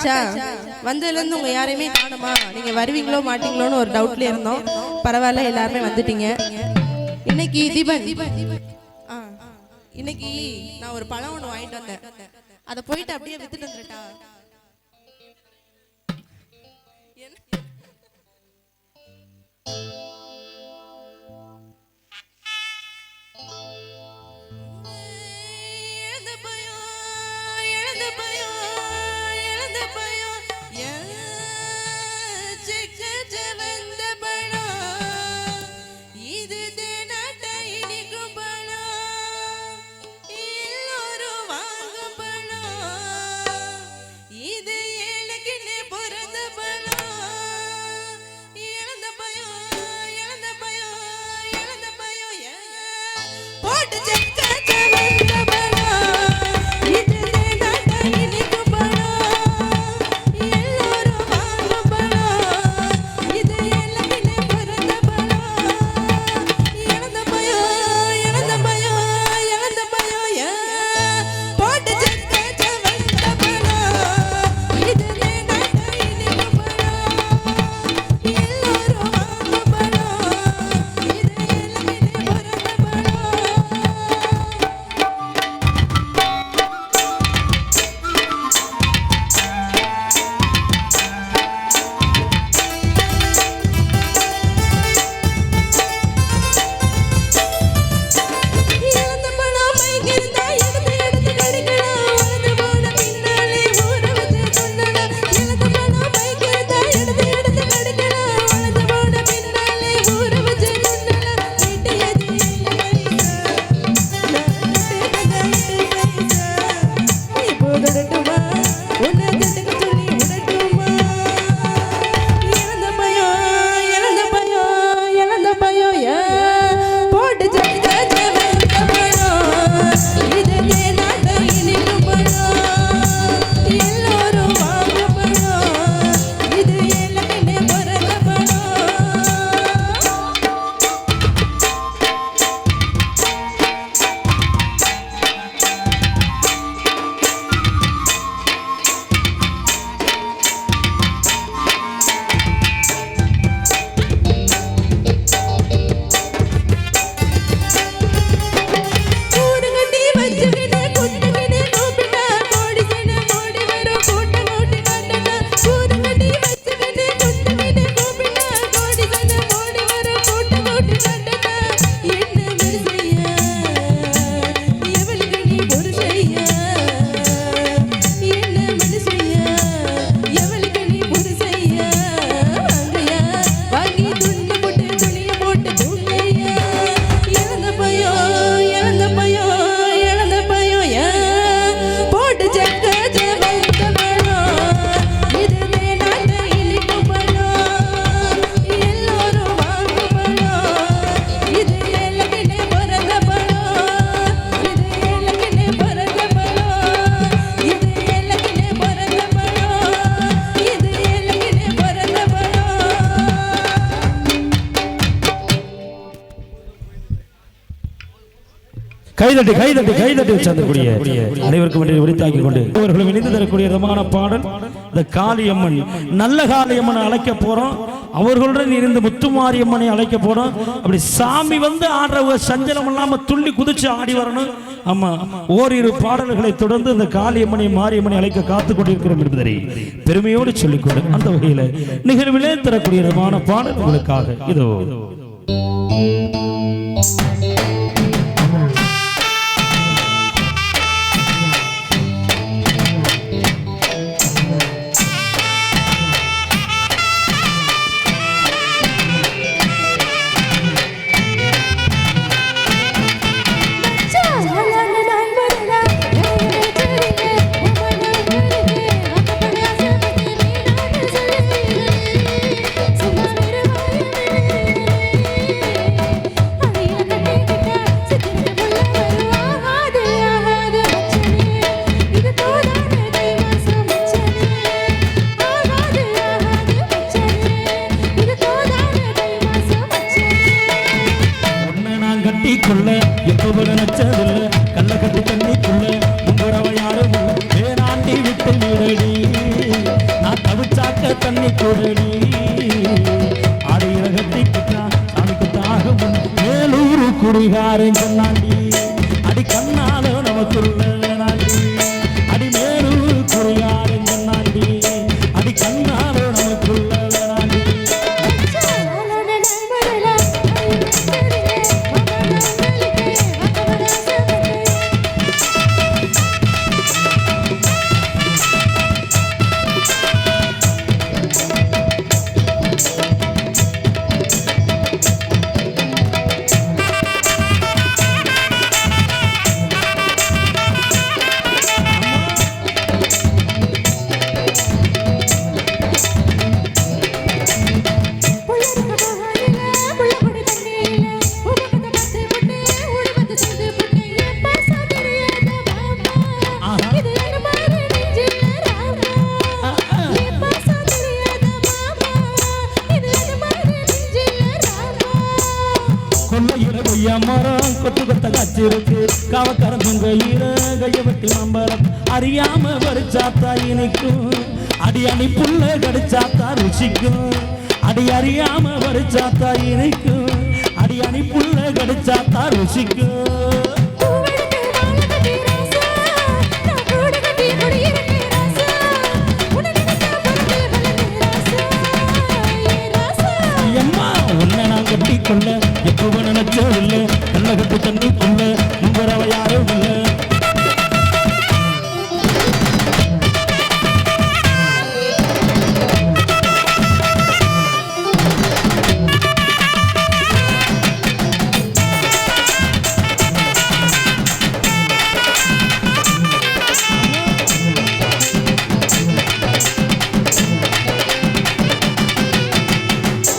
சாப்பிட்டாச்சா? வந்ததுலேருந்து உங்கள் யாரையுமே காணுமா? நீங்கள் வருவீங்களோ மாட்டீங்களோன்னு ஒரு டவுட்லேயே இருந்தோம். பரவாயில்ல, எல்லாருமே வந்துட்டீங்க. இன்னைக்கு தீபன், இன்னைக்கு நான் ஒரு பழம் ஒன்று வாங்கிட்டு வந்தேன். அதை போயிட்டு அப்படியே வித்துட்டு வந்துட்டா. கைதட்டி கைதட்டி கைதட்டி வச்சிருக்கக்கூடிய அனைவருக்கும் வேண்டிய உரித்தாக்கி கொண்டு அவர்களும் இணைந்து தரக்கூடிய விதமான பாடல் இந்த காளியம்மன். நல்ல காளியம்மனை அழைக்க போறோம், அவர்களுடன் இருந்து முத்துமாரியம்மனை அழைக்க போறோம். அப்படி சாமி வந்து ஆடுறவங்க சஞ்சலம் இல்லாம துள்ளி குதிச்சு ஆடி வரணும். ஆமா, ஓரிரு பாடல்களை தொடர்ந்து இந்த காளியம்மனை மாரியம்மனை அழைக்க காத்துக் கொண்டிருக்கிறோம் என்பதை பெருமையோடு சொல்லிக்கொண்டு அந்த வகையில நிகழ்விலே தரக்கூடிய விதமான பாடல் உங்களுக்காக இதோ. Hey! தண்ணி கூடடி அடிரகத்தை குத்தா சாமிக்கு தாகம் மேலூரு குடிகாரன் சொன்னாண்டி அடி கண்ணால நமக்குள்ள வேணாண்டி அடி மேலூரு குடிகாரன் சொன்னாண்டி அடி கண்ணால நமக்குள்ள வேணாண்டி மரம் கொத்து கொத்த காய்ச்சிருக்கு காவக்காரன் கையில கைய வெட்டி மம்பரம் அறியாம வரிச்சாத்தா இனிக்கும் அடி அணி புள்ள கடிச்சாத்தா ருசிக்கும் அடி அறியாம வரிச்சாத்தா இனிக்கும் அடி அணி புள்ள கடிச்சாத்தா ருசிக்கும் கொள்ள எப்போ நினைச்சோ இல்லை கண்ணகத்து தண்ணி கொள்ள நம்புறவ யாரும் இல்லை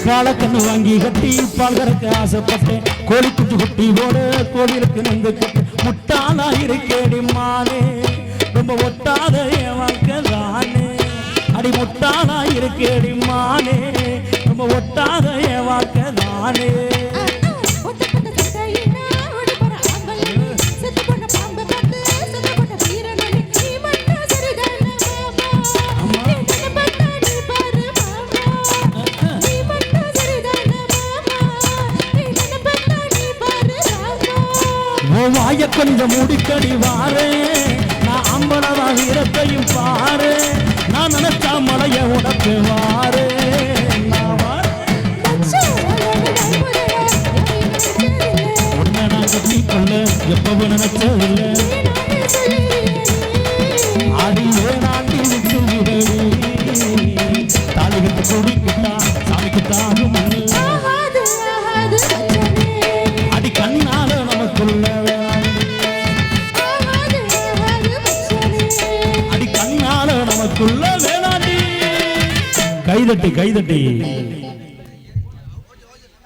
காலக்கண்ணு வாங்கி கட்டி பால் கறக்க ஆசைப்பட்டேன் கோழி குஞ்சு குட்டி ஓட கோவிலுக்கு நந்து கட்டு முட்டாளா இருக்கேடி மானே ரொம்ப ஒட்டாத என் வாழ்க்கைதானே அடி முட்டாளா இருக்கேடி மானே ரொம்ப ஒட்டாத என் வாழ்க்கைதானே வாய கொஞ்சம் மூடிக்கடி வாரே நான் அம்பளவா வீரத்தையும் பாரு நான் நினைச்சா மலைய உடப்பு வாரே உன்னை நான் கட்டி கொள்ள எப்பவும் நினைச்சதில்லை அடியே நாட்டி விட்டு விடவி தாலிகத்து குடிக்கிட்டா சாமிக்கு தாகும் அடி கண்ணால நமக்குள்ள வேளாண்டி கைதட்டி கைதட்டி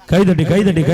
கைதட்டி கைதட்டி கை